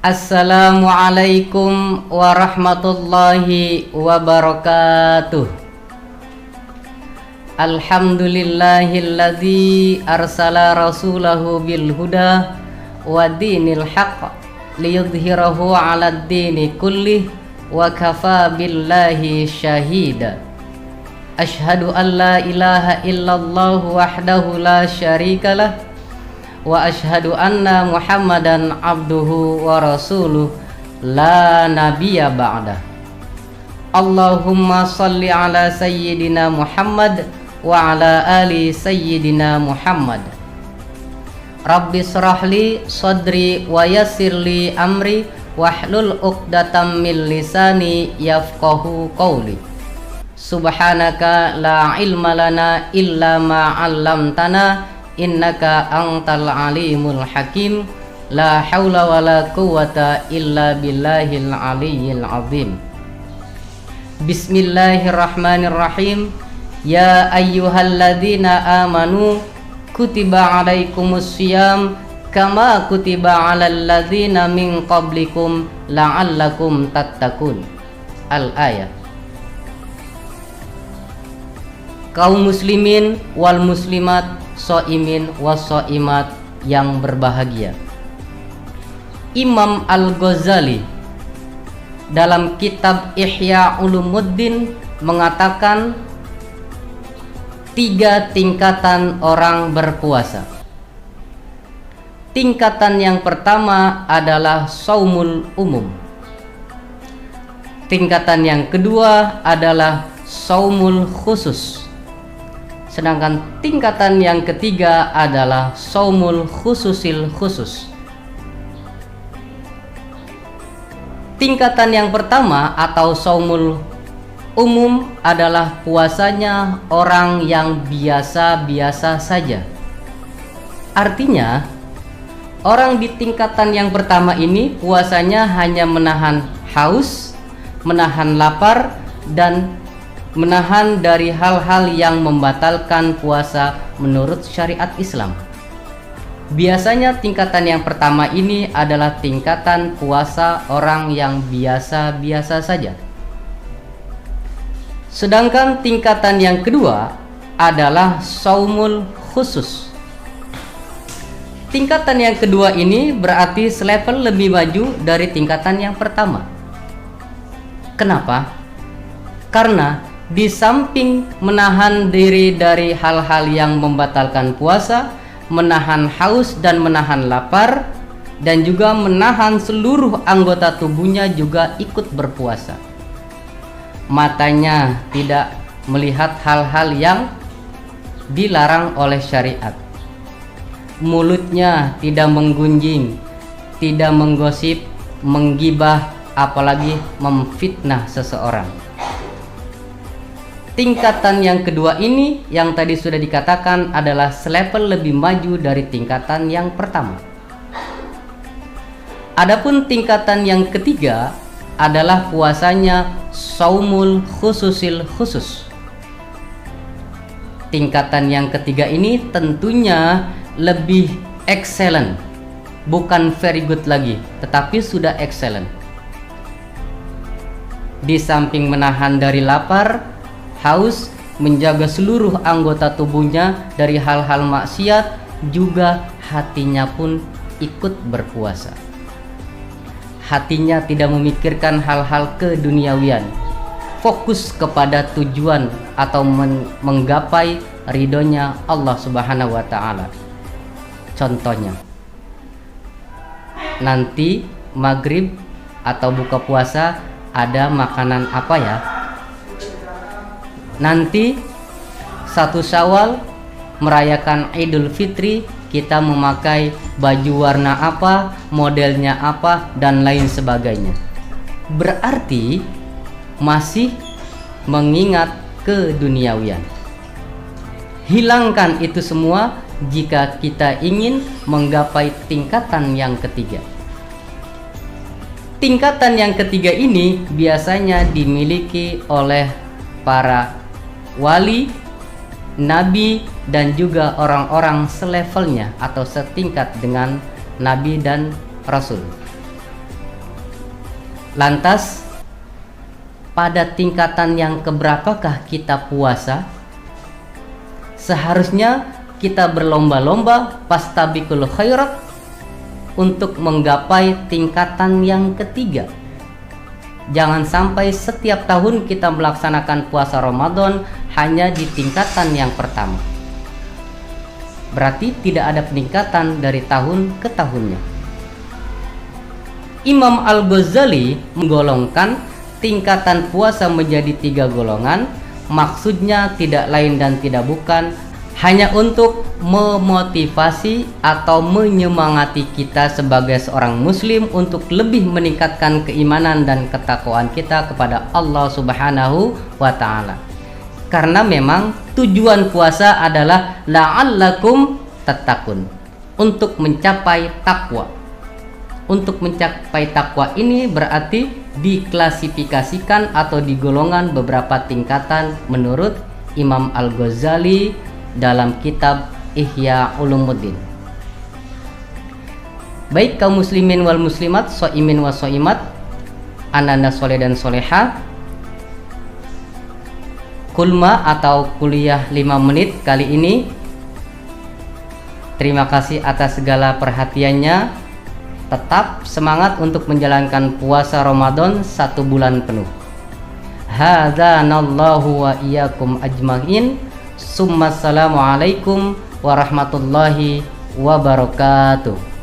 Assalamualaikum warahmatullahi wabarakatuh. Alhamdulillahilladzi arsala rasulahu bil huda wa dinil haqq liyudhhirahu 'alad dini kullih wa kafa billahi syahida. Asyhadu an la ilaha illallah wahdahu la syarikalah wa asyhadu anna Muhammadan abduhu wa rasuluh la nabiyya ba'dah. Allahumma salli ala sayyidina Muhammad wa ala ali sayyidina Muhammad. Rabbi shrahli sadri wa yassirli amri wahlul 'uqdatam min lisani yafqahu qawli. Subhanaka la ilma lana illa ma 'allamtana innaka antal alimul hakim. La haula wala quwwata illa billahil aliyyil azim. Bismillahirrahmanirrahim. Ya ayyuhalladzina amanu kutiba alaikumus syiyam kama kutiba alal ladzina min qablikum la'allakum tattaqun. Al-ayat. Kaum muslimin wal muslimat, so'imin was so'imat yang berbahagia. Imam Al-Ghazali dalam kitab Ihya Ulumuddin mengatakan 3 tingkatan orang berpuasa. Tingkatan yang pertama adalah shaumul umum. Tingkatan yang kedua adalah shaumul khusus. Sedangkan tingkatan yang ketiga adalah shaumul khususil khusus. Tingkatan yang pertama atau shaumul umum adalah puasanya orang yang biasa-biasa saja. Artinya, orang di tingkatan yang pertama ini puasanya hanya menahan haus, menahan lapar, dan menahan dari hal-hal yang membatalkan puasa menurut syariat Islam. Biasanya tingkatan yang pertama ini adalah tingkatan puasa orang yang biasa-biasa saja. Sedangkan tingkatan yang kedua adalah shaumul khusus. Tingkatan yang kedua ini berarti selevel lebih maju dari tingkatan yang pertama. Kenapa? Karena di samping menahan diri dari hal-hal yang membatalkan puasa, menahan haus dan menahan lapar, dan juga menahan seluruh anggota tubuhnya juga ikut berpuasa. Matanya tidak melihat hal-hal yang dilarang oleh syariat. Mulutnya tidak menggunjing, tidak menggosip, menggibah, apalagi memfitnah seseorang. Tingkatan yang kedua ini yang tadi sudah dikatakan adalah selevel lebih maju dari tingkatan yang pertama. Adapun tingkatan yang ketiga adalah puasanya shaumul khususil khusus. Tingkatan yang ketiga ini tentunya lebih excellent, bukan very good lagi, tetapi sudah excellent. Di samping menahan dari lapar, haus, menjaga seluruh anggota tubuhnya dari hal-hal maksiat, juga hatinya pun ikut berpuasa. Hatinya tidak memikirkan hal-hal keduniawian, fokus kepada tujuan atau menggapai ridhonya Allah Subhanahu wa ta'ala. Contohnya, nanti maghrib atau buka puasa ada makanan apa ya? Nanti 1 Syawal merayakan Idul Fitri, kita memakai baju warna apa, modelnya apa, dan lain sebagainya. Berarti masih mengingat keduniawian. Hilangkan itu semua jika kita ingin menggapai tingkatan yang ketiga. Tingkatan yang ketiga ini biasanya dimiliki oleh para wali, nabi, dan juga orang-orang selevelnya atau setingkat dengan nabi dan rasul. Lantas pada tingkatan yang keberapakah kita puasa? Seharusnya kita berlomba-lomba fastabiqul khairat untuk menggapai tingkatan yang ketiga. Jangan sampai setiap tahun kita melaksanakan puasa Ramadan hanya di tingkatan yang pertama. Berarti tidak ada peningkatan dari tahun ke tahunnya. Imam Al-Ghazali menggolongkan tingkatan puasa menjadi 3 golongan. Maksudnya tidak lain dan tidak bukan hanya untuk memotivasi atau menyemangati kita sebagai seorang muslim untuk lebih meningkatkan keimanan dan ketakwaan kita kepada Allah Subhanahu wa ta'ala. Karena memang tujuan puasa adalah la'allakum tattaqun, untuk mencapai takwa. Untuk mencapai takwa ini berarti diklasifikasikan atau digolongan beberapa tingkatan menurut Imam Al-Ghazali dalam kitab Ihya Ulumuddin. Baik kaum muslimin wal muslimat, shaimin wa shaimat, ananda soleh dan soleha, kulma atau kuliah 5 menit kali ini. Terima kasih atas segala perhatiannya. Tetap semangat untuk menjalankan puasa Ramadan 1 bulan penuh. Hadzanallahu wa iyyakum ajmain. Assalamualaikum warahmatullahi wabarakatuh.